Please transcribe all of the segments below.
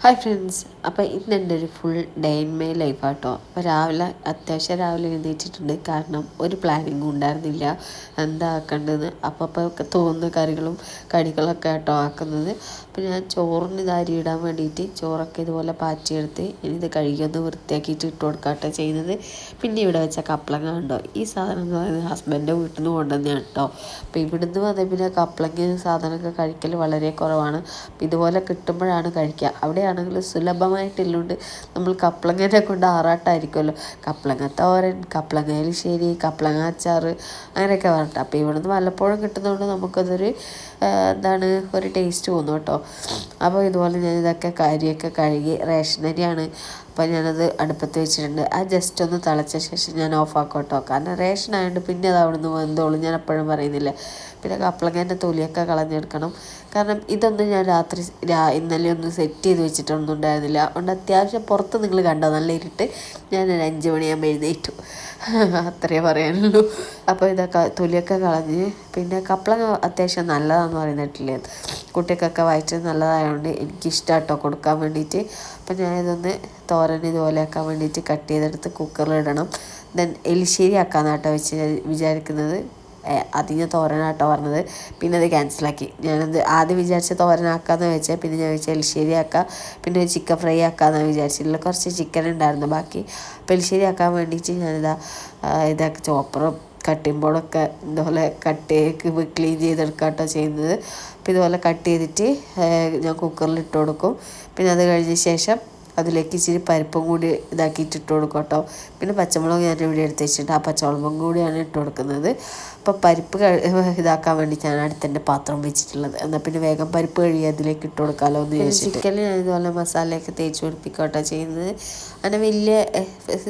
Hi friends, അപ്പോൾ ഇന്ന് എൻ്റെ ഒരു full day in my life ആട്ടോ. അപ്പോൾ അത്യാവശ്യം രാവിലെ എഴുന്നേറ്റിട്ടുണ്ട്. കാരണം ഒരു പ്ലാനിങ്ങും ഉണ്ടായിരുന്നില്ല എന്താ ആക്കേണ്ടതെന്ന്. അപ്പോൾ തോന്നുന്ന കടികളൊക്കെ ആട്ടോ ആക്കുന്നത്. അപ്പോൾ ഞാൻ ചോറിന് അരി ഇടാൻ വേണ്ടിയിട്ട് ചോറൊക്കെ ഇതുപോലെ പാറ്റിയെടുത്ത് ഇനി ഇത് കഴുകിയൊന്ന് വൃത്തിയാക്കിയിട്ട് ഇട്ട് കൊടുക്കാട്ടോ ചെയ്യുന്നത്. പിന്നെ ഇവിടെ വെച്ച കപ്പളങ്ങ ഉണ്ടോ, ഈ സാധനം എന്ന് പറയുന്നത് ഹസ്ബൻഡിൻ്റെ വീട്ടിൽ നിന്ന് കൊണ്ടുവന്നതാണ് കേട്ടോ. അപ്പോൾ ഇവിടുന്ന് വന്ന പിന്നെ കപ്പളങ്ങ സാധനമൊക്കെ കഴിക്കൽ വളരെ കുറവാണ്. അപ്പോൾ ഇതുപോലെ കിട്ടുമ്പോഴാണ് കഴിക്കുക. അവിടെ ആണെങ്കിൽ സുലഭമായിട്ടുള്ളതുകൊണ്ട് നമ്മൾ കപ്പളങ്ങനെ കൊണ്ട് ആറാട്ടായിരിക്കുമല്ലോ. കപ്പളങ്ങ തോരൻ, കപ്പളങ്ങ എലിശ്ശേരി, കപ്പളങ്ങ അച്ചാർ, അങ്ങനെയൊക്കെ പറഞ്ഞിട്ട്. അപ്പോൾ ഇവിടുന്ന് വല്ലപ്പോഴും കിട്ടുന്നതുകൊണ്ട് നമുക്കതൊരു ഒരു ടേസ്റ്റ് തോന്നും കേട്ടോ. അപ്പോൾ ഇതുപോലെ ഞാൻ ഇതൊക്കെ കരിയൊക്കെ കഴുകി റേഷനരിയാണ്. അപ്പോൾ ഞാനത് അടുപ്പത്ത് വെച്ചിട്ടുണ്ട്. ആ ജസ്റ്റ് ഒന്ന് തിളച്ച ശേഷം ഞാൻ ഓഫാക്കും കേട്ടോ. കാരണം റേഷൻ ആയതുകൊണ്ട് പിന്നെ അത് അവിടെ നിന്ന് വെന്തോളും. ഞാൻ എപ്പോഴും പറയുന്നില്ല. പിന്നെ കപ്പളങ്ങേൻ്റെ തൊലിയൊക്കെ കളഞ്ഞെടുക്കണം. കാരണം ഇതൊന്നും ഞാൻ ഇന്നലെ ഒന്ന് സെറ്റ് ചെയ്ത് വെച്ചിട്ടൊന്നും ഉണ്ടായിരുന്നില്ല. അതുകൊണ്ട് അത്യാവശ്യം പുറത്ത് നിങ്ങൾ കണ്ടോ നല്ല ഇരുട്ട്. ഞാനൊരു 5 മണിയാകുമ്പോൾ എഴുന്നേറ്റു. അത്രയേ പറയാനുള്ളൂ. അപ്പോൾ ഇതൊക്കെ തൊലിയൊക്കെ കളഞ്ഞ്, പിന്നെ കപ്പളങ്ങ അത്യാവശ്യം നല്ലതാണെന്ന് പറയുന്നിട്ടില്ലേ, കുട്ടികൾക്കൊക്കെ വയറ്റിന് നല്ലതായതുകൊണ്ട് എനിക്കിഷ്ടമാട്ടോ കൊടുക്കാൻ വേണ്ടിയിട്ട്. അപ്പോൾ ഞാനിതൊന്ന് തോരൻ ഇതുപോലെ ആക്കാൻ വേണ്ടിയിട്ട് കട്ട് ചെയ്തെടുത്ത് കുക്കറിലിടണം. ദെൻ എലിശ്ശേരി ആക്കാമെന്നാട്ടോ വിചാരിക്കുന്നത്. അതിന് തോരനാട്ടോ പറഞ്ഞത്. പിന്നെ അത് ക്യാൻസലാക്കി. ഞാനത് ആദ്യം വിചാരിച്ച തോരനാക്കാമെന്ന് വെച്ചാൽ പിന്നെ ഞാൻ വെച്ചാൽ എലിശ്ശേരി ആക്കാം. പിന്നെ ഒരു ചിക്കൻ ഫ്രൈ ആക്കാമെന്നാണ് വിചാരിച്ചിട്ടുള്ള. കുറച്ച് ചിക്കൻ ഉണ്ടായിരുന്നു ബാക്കി. അപ്പോൾ എലിശ്ശേരി ആക്കാൻ വേണ്ടിയിട്ട് ഇതൊക്കെ ചോപ്പറും കട്ടിംഗ് ബോർഡൊക്കെ ഇതുപോലെ ക്ലീൻ ചെയ്തെടുക്കാട്ടോ ചെയ്യുന്നത്. അപ്പോൾ ഇതുപോലെ കട്ട് ചെയ്തിട്ട് ഞാൻ കുക്കറിൽ ഇട്ട് കൊടുക്കും. പിന്നെ അത് കഴിഞ്ഞ ശേഷം അതിലേക്ക് ഇച്ചിരി പരിപ്പും കൂടി ഇതാക്കിയിട്ട് ഇട്ട് കൊടുക്കും കേട്ടോ. പിന്നെ പച്ചമുളക് ഞാൻ ഇവിടെ എടുത്ത് വെച്ചിട്ട് ആ പച്ചമുളകും കൂടിയാണ് ഇട്ട് കൊടുക്കുന്നത്. അപ്പോൾ പരിപ്പ് ഇതാക്കാൻ വേണ്ടി ഞാൻ അടുത്തന്നെ പാത്രം വെച്ചിട്ടുള്ളത്. എന്നാൽ പിന്നെ വേഗം പരിപ്പ് കഴുകി അതിലേക്ക് ഇട്ട് കൊടുക്കാമല്ലോ എന്ന് ചോദിച്ചിട്ട് ചിക്കനിൽ ഞാൻ ഇതുപോലെ മസാലയൊക്കെ തേച്ച് പിടിപ്പിക്കട്ടോ ചെയ്യുന്നത്. അങ്ങനെ വലിയ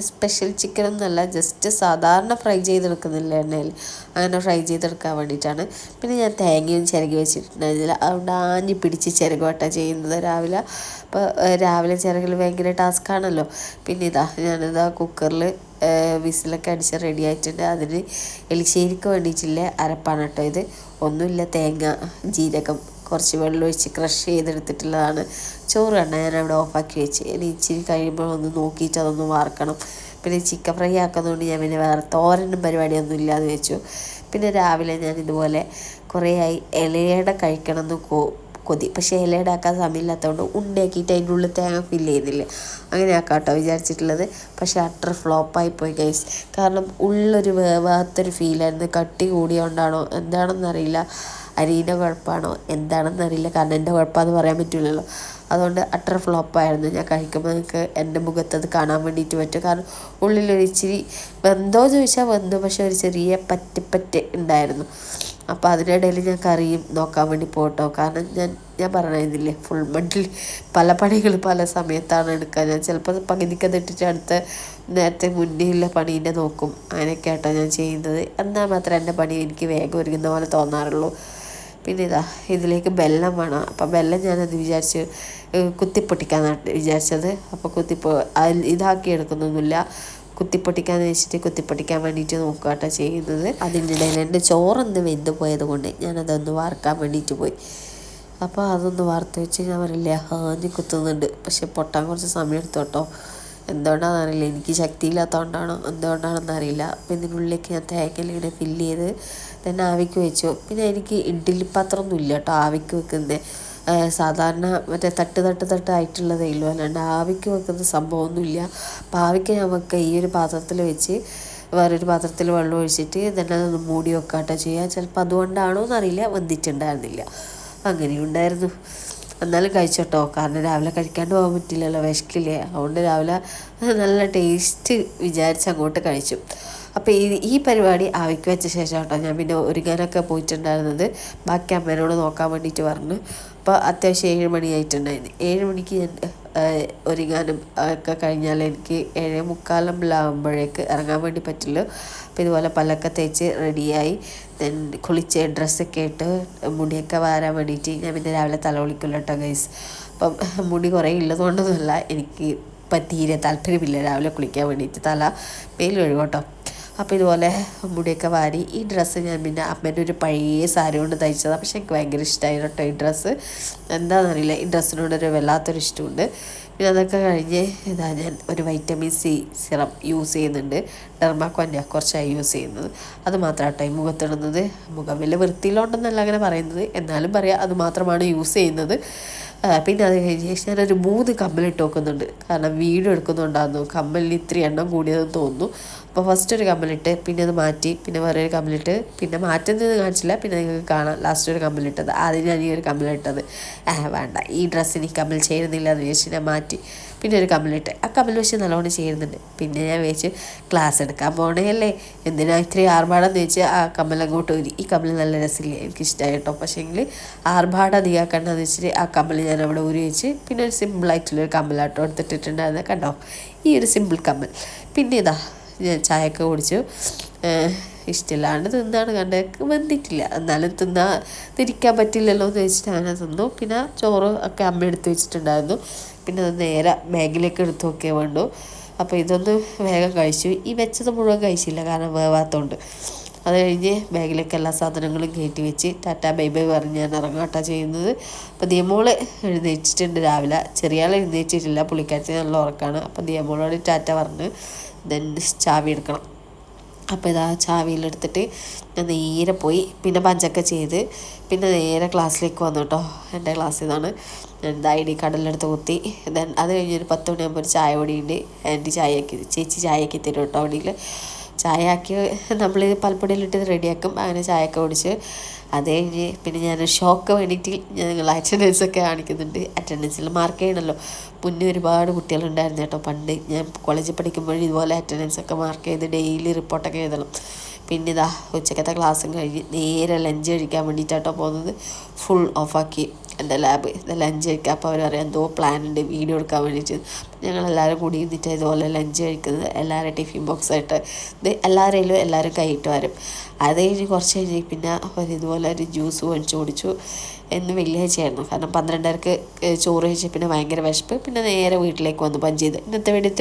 സ്പെഷ്യൽ ചിക്കനൊന്നുമല്ല, ജസ്റ്റ് സാധാരണ ഫ്രൈ ചെയ്തെടുക്കുന്നില്ല എണ്ണയിൽ, അങ്ങനെ ഫ്രൈ ചെയ്തെടുക്കാൻ വേണ്ടിയിട്ടാണ്. പിന്നെ ഞാൻ തേങ്ങയും ചിരകി വെച്ചിട്ടുണ്ടായിരുന്നില്ല, അതുകൊണ്ട് ആഞ്ഞി പിടിച്ച് ചിരകുവട്ടോ ചെയ്യുന്നത് രാവിലെ. അപ്പോൾ രാവിലെ ചിരകൽ ഭയങ്കര ടാസ്ക്കാണല്ലോ. പിന്നെ ഞാനിതാ കുക്കറിൽ വിസിലൊക്കെ അടിച്ച് റെഡി ആയിട്ടുണ്ട്. അതിന് എലിശ്ശേരിക്ക് വേണ്ടിയിട്ടില്ല അരപ്പാണ് കേട്ടോ ഇത്. ഒന്നുമില്ല, തേങ്ങ, ജീരകം, കുറച്ച് വെള്ളം ഒഴിച്ച് ക്രഷ് ചെയ്തെടുത്തിട്ടുള്ളതാണ്. ചോറ് കണ്ട ഞാൻ അവിടെ ഓഫാക്കി വെച്ച്. ഇനി ഇച്ചിരി കഴിയുമ്പോൾ ഒന്ന് നോക്കിയിട്ട് അതൊന്ന് വാർക്കണം. പിന്നെ ചിക്കൻ ഫ്രൈ ആക്കുന്നതുകൊണ്ട് ഞാൻ പിന്നെ വേറെ തോരനും പരിപാടിയൊന്നും ഇല്ലാതെ വെച്ചു. പിന്നെ രാവിലെ ഞാൻ ഇതുപോലെ കുറേ ആയി ഇലയുടെ കഴിക്കണം എന്ന് കൊതി. പക്ഷേ ഇലയുടെ ആക്കാൻ സമയമില്ലാത്തതുകൊണ്ട് ഉണ്ടയാക്കിയിട്ട് അതിൻ്റെ ഉള്ളിൽ തേങ്ങ ഫില്ല് ചെയ്യുന്നില്ലേ, അങ്ങനെ ആക്കാട്ടോ വിചാരിച്ചിട്ടുള്ളത്. പക്ഷേ അട്ടർ ഫ്ലോപ്പായിപ്പോയി ഗൈസ്. കാരണം ഉള്ളൊരു വേവാത്തൊരു ഫീലായിരുന്നു. കട്ടി കൂടിയോണ്ടാണോ എന്താണെന്നറിയില്ല, അരിയുടെ കുഴപ്പമാണോ എന്താണെന്നറിയില്ല. കാരണം എൻ്റെ കുഴപ്പമാണെന്ന് പറയാൻ പറ്റില്ലല്ലോ. അതുകൊണ്ട് അട്ടർ ഫ്ലോപ്പായിരുന്നു. ഞാൻ കഴിക്കുമ്പോൾ നിങ്ങൾക്ക് എൻ്റെ മുഖത്തത് കാണാൻ വേണ്ടിയിട്ട് പറ്റും. കാരണം ഉള്ളിലൊരു ഇച്ചിരി വെന്തോ ചോദിച്ചാൽ വെന്തു, പക്ഷേ ഒരു ചെറിയ പറ്റ് ഉണ്ടായിരുന്നു. അപ്പോൾ അതിനിടയിൽ ഞാൻ കറിയും നോക്കാൻ വേണ്ടി പോട്ടോ. കാരണം ഞാൻ പറഞ്ഞിരുന്നില്ലേ, ഫുൾ മണ്ടിൽ പല പണികൾ പല സമയത്താണ് എടുക്കുക. ഞാൻ ചിലപ്പോൾ പകുതിക്കത് ഇട്ടിട്ട് അടുത്ത നേരത്തെ മുന്നേയുള്ള പണീൻ്റെ നോക്കും. അങ്ങനെയൊക്കെ ആട്ടോ ഞാൻ ചെയ്യുന്നത്. എന്നാൽ മാത്രമേ എൻ്റെ പണി എനിക്ക് വേഗം ഒരുങ്ങുന്ന പോലെ തോന്നാറുള്ളൂ. പിന്നെ ഇതിലേക്ക് ബെല്ലം വേണം. അപ്പം ബെല്ലം ഞാനത് വിചാരിച്ച് കുത്തിപ്പൊട്ടിക്കാനാണ് വിചാരിച്ചത്. അപ്പോൾ ഇതാക്കി എടുക്കുന്നൊന്നുമില്ല, കുത്തിപ്പൊട്ടിക്കാന്ന് വെച്ചിട്ട് കുത്തിപ്പൊട്ടിക്കാൻ വേണ്ടിയിട്ട് നോക്കുക കേട്ടോ ചെയ്യുന്നത്. അതിൻ്റെ ഇടയിൽ എൻ്റെ ചോറൊന്ന് വെന്ത് പോയത് കൊണ്ട് ഞാനതൊന്ന് വാർക്കാൻ വേണ്ടിയിട്ട് പോയി. അപ്പോൾ അതൊന്ന് വാർത്ത് വെച്ച് ഞാൻ പറയില്ലേ, ആഞ്ഞ് കുത്തുന്നുണ്ട്. പക്ഷെ പൊട്ടാൻ കുറച്ച് സമയം എടുത്തു കേട്ടോ. എന്തുകൊണ്ടാണെന്നറിയില്ല, എനിക്ക് ശക്തിയില്ലാത്തതുകൊണ്ടാണോ എന്തുകൊണ്ടാണെന്നറിയില്ല. അപ്പോൾ ഇതിനുള്ളിലേക്ക് ഞാൻ തേങ്ങയിലിങ്ങനെ ഫില്ല് ചെയ്ത് തന്നെ ആവിക്ക് വെച്ചു. പിന്നെ എനിക്ക് ഇഡ്ഡലി പാത്രമൊന്നും ഇല്ല കേട്ടോ ആവിക്ക് വെക്കുന്നത്. സാധാരണ മറ്റേ തട്ടായിട്ടുള്ളതേ ഉള്ളൂ, അല്ലാണ്ട് ആവിക്ക് വെക്കുന്ന സംഭവമൊന്നുമില്ല. അപ്പോൾ ആവിക്ക് ഞാൻ വെക്കുക ഈ ഒരു പാത്രത്തിൽ വെച്ച് വേറൊരു പാത്രത്തിൽ വെള്ളം ഒഴിച്ചിട്ട് തന്നെ അതൊന്ന് മൂടി വെക്കാട്ടോ ചെയ്യുക. ചിലപ്പോൾ അതുകൊണ്ടാണോ എന്നറിയില്ല, വെന്തിട്ടുണ്ടായിരുന്നില്ല. അങ്ങനെയുണ്ടായിരുന്നു. എന്നാലും കഴിച്ചോട്ടോ, കാരണം രാവിലെ കഴിക്കാണ്ട് പോകാൻ പറ്റില്ലല്ലോ, വിശക്കില്ലേ. അതുകൊണ്ട് രാവിലെ നല്ല ടേസ്റ്റ് വിചാരിച്ച് അങ്ങോട്ട് കഴിച്ചു. അപ്പോൾ ഈ പരിപാടി ആവിക്ക് വെച്ച ശേഷം കേട്ടോ ഞാൻ പിന്നെ ഒരുങ്ങാനൊക്കെ പോയിട്ടുണ്ടായിരുന്നത്. ബാക്കി അമ്മേനോട് നോക്കാൻ വേണ്ടിയിട്ട് പറഞ്ഞു. അപ്പോൾ അത്യാവശ്യം 7 മണിയായിട്ടുണ്ടായിരുന്നു. 7 മണിക്ക് ഞാൻ ഒരുങ്ങാനും ഒക്കെ കഴിഞ്ഞാൽ എനിക്ക് 7:45 ഇറങ്ങാൻ വേണ്ടി പറ്റുള്ളൂ. അപ്പോൾ ഇതുപോലെ പല്ലൊക്കെ തേച്ച് റെഡിയായി ദെൻ കുളിച്ച് ഡ്രസ്സൊക്കെ ഇട്ട് മുടിയൊക്കെ വാരാൻ വേണ്ടിയിട്ട് ഞാൻ പിന്നെ രാവിലെ തല കുളിക്കില്ല കേട്ടോ ഗൈസ്. അപ്പം മുടി കുറേ ഉള്ളതുകൊണ്ടൊന്നുമല്ല, എനിക്ക് തീരെ താല്പര്യമില്ല രാവിലെ കുളിക്കാൻ വേണ്ടിയിട്ട്. തല വെയിൽ കഴുകും കേട്ടോ. അപ്പോൾ ഇതുപോലെ മുടിയൊക്കെ വാരി ഈ ഡ്രസ്സ് ഞാൻ പിന്നെ അമ്മേൻ്റെ ഒരു പഴയ സാരി കൊണ്ട് തയ്ച്ചതാണ്. പക്ഷെ എനിക്ക് ഭയങ്കര ഇഷ്ടമായി കേട്ടോ ഈ ഡ്രസ്സ്. എന്താണെന്നറിയില്ല, ഈ ഡ്രസ്സിനോടൊരു വല്ലാത്തൊരു ഇഷ്ടമുണ്ട്. പിന്നെ അതൊക്കെ കഴിഞ്ഞ് ഇതാ ഞാൻ ഒരു വൈറ്റമിൻ സി സിറം യൂസ് ചെയ്യുന്നുണ്ട്. ഡെർമാക്കോൻ്റെ കുറച്ചായി യൂസ് ചെയ്യുന്നത്. അത് മാത്രമാട്ടോ ഈ മുഖത്തിടുന്നത്. മുഖം വലിയ വൃത്തിയിലോണ്ടെന്നല്ല അങ്ങനെ പറയുന്നത്, എന്നാലും പറയാം അത് മാത്രമാണ് യൂസ് ചെയ്യുന്നത്. പിന്നെ അത് കഴിഞ്ഞ് ഞാനൊരു 3 കമ്മലിട്ട് വെക്കുന്നുണ്ട്. കാരണം വീഡിയോ എടുക്കുന്നുണ്ടായിരുന്നു കമ്മലിന് ഇത്തിരി എണ്ണം കൂടിയതെന്ന് തോന്നുന്നു. അപ്പോൾ ഫസ്റ്റ് ഒരു കമ്മലിട്ട്, പിന്നെ അത് മാറ്റി, പിന്നെ വേറൊരു കമ്മലിട്ട്, പിന്നെ മാറ്റുന്നത് കാണിച്ചില്ല. പിന്നെ നിങ്ങൾക്ക് കാണാം ലാസ്റ്റ് ഒരു കമ്മലിട്ടത്. ആദ്യം ഞാൻ ഈ ഒരു കമ്മലിട്ടത് വേണ്ട, ഈ ഡ്രസ്സിന് ഈ കമ്മൽ ചേരുന്നില്ല എന്ന് വിചാരിച്ച് ഞാൻ മാറ്റി. പിന്നെ ഒരു കമ്മലിട്ട്, ആ കമ്മൽ വെച്ച് നല്ലോണം ചേരുന്നുണ്ട്. പിന്നെ ഞാൻ വിചാരിച്ച് ക്ലാസ് എടുക്കാൻ പോകണേയല്ലേ, എന്തിനാ ഇത്രയും ആർഭാടം വെച്ച് ആ കമ്മൽ അങ്ങോട്ട് വരി. ഈ കമ്മൽ നല്ല രസമില്ലേ, എനിക്കിഷ്ടമായി കേട്ടോ. പക്ഷേങ്കിൽ ആർഭാടം അധികമാക്കണ്ടെന്ന് വെച്ചിട്ട് ആ കമ്മൽ ഞാൻ അവിടെ ഊരി വെച്ച് പിന്നെ ഒരു സിമ്പിളായിട്ടുള്ളൊരു കമ്മലാട്ടോ എടുത്തിട്ടിട്ടുണ്ടായിരുന്നത്. കണ്ടോ, ഈ ഒരു സിമ്പിൾ കമ്മൽ. പിന്നെ ഇതാ ഞാൻ ചായയൊക്കെ കുടിച്ചു. ഇഷ്ടമില്ലാണ്ട് തിന്നാണ്, കണ്ടേക്ക് വന്നിട്ടില്ല, എന്നാലും തിരിക്കാൻ പറ്റില്ലല്ലോ എന്ന് വെച്ചിട്ട് അങ്ങനെ തിന്നു. പിന്നെ ചോറ് ഒക്കെ അമ്മ എടുത്ത് വെച്ചിട്ടുണ്ടായിരുന്നു. പിന്നെ അത് നേരെ ബാഗിലേക്ക് എടുത്ത് നോക്കിയേ വേണ്ടു. അപ്പോൾ ഇതൊന്ന് വേഗം കഴിച്ചു. ഈ വെച്ചത് മുഴുവൻ കഴിച്ചില്ല, കാരണം വേവാത്തതുകൊണ്ട്. അത് കഴിഞ്ഞ് ബാഗിലേക്ക് എല്ലാ സാധനങ്ങളും കയറ്റി വെച്ച് ടാറ്റ ബൈ ബൈ പറഞ്ഞ് ഞാൻ ഇറങ്ങാട്ടാ ചെയ്യുന്നത്. അപ്പോൾ ദിയമോള് എഴുന്നേറ്റിട്ടുണ്ട് രാവിലെ. ചെറിയ ആൾ എഴുന്നേറ്റിട്ടില്ല, പുള്ളിക്കാരത്തി നല്ല ഉറക്കമാണ്. അപ്പോൾ ദിയമോളോട് ടാറ്റ പറഞ്ഞ് ദെൻ ചാവി എടുക്കണം. അപ്പോൾ ഇതാ ചാവിയിലെടുത്തിട്ട് ഞാൻ നേരെ പോയി പിന്നെ പഞ്ചൊക്കെ ചെയ്ത് പിന്നെ നേരെ ക്ലാസ്സിലേക്ക് വന്നു കേട്ടോ. എൻ്റെ ക്ലാസ് ഇതാണ്. എന്താ ID കാർഡിലെടുത്ത് കുത്തി. ദെൻ അത് കഴിഞ്ഞൊരു 10 മണിയാകുമ്പോൾ ഒരു ചായ പൊടിയുണ്ട്. എൻ്റെ ചേച്ചി ചായയാക്കി തരും കേട്ടോ. അവിടെയിൽ ചായ ആക്കി നമ്മൾ പാൽപ്പൊടിയിലിട്ട് റെഡിയാക്കും. അങ്ങനെ ചായയൊക്കെ കുടിച്ച് അത് കഴിഞ്ഞ് പിന്നെ ഞാനൊരു ഷോക്ക് വേണ്ടിയിട്ട് ഞങ്ങൾ അറ്റൻഡൻസൊക്കെ കാണിക്കുന്നുണ്ട്. അറ്റൻഡൻസിൽ മാർക്ക് ചെയ്യണമല്ലോ. മുന്നേ ഒരുപാട് കുട്ടികളുണ്ടായിരുന്നു കേട്ടോ. പണ്ട് ഞാൻ കോളേജിൽ പഠിക്കുമ്പോഴും ഇതുപോലെ അറ്റൻഡൻസൊക്കെ മാർക്ക് ചെയ്ത് ഡെയിലി റിപ്പോർട്ടൊക്കെ എഴുതണം. പിന്നെ ഇതാ ഉച്ചക്കത്തെ ക്ലാസ്സും കഴിഞ്ഞ് നേരെ ലഞ്ച് കഴിക്കാൻ വേണ്ടിയിട്ടാട്ടോ പോകുന്നത്. ഫുൾ ഓഫാക്കി എൻ്റെ ലാബ്. ഇത് ലഞ്ച് കഴിക്കുക. അപ്പോൾ അവർ പറയാം എന്തോ പ്ലാൻ ഉണ്ട് വീഡിയോ എടുക്കാൻ വേണ്ടിയിട്ട്. ഞങ്ങളെല്ലാവരും കൂടി ഇരുന്നിട്ട് ഇതുപോലെ ലഞ്ച് കഴിക്കുന്നത്. എല്ലാവരും ടിഫിൻ ബോക്സായിട്ട് ഇത് എല്ലാവരും കൈയിട്ട് വരും. അത് കഴിഞ്ഞ് കുറച്ച് കഴിഞ്ഞ് പിന്നെ അവർ ഇതുപോലെ ഒരു ജ്യൂസ് മേടിച്ച് കുടിച്ചു. എന്ന് വെള്ളിയാഴ്ചയായിരുന്നു. കാരണം 12:30 ചോറ് കഴിച്ച് പിന്നെ ഭയങ്കര വിശപ്പ്. പിന്നെ നേരെ വീട്ടിലേക്ക് വന്നു പഞ്ച് ചെയ്ത്. ഇന്നത്തെ വീഡിയോ ഇത്രയും.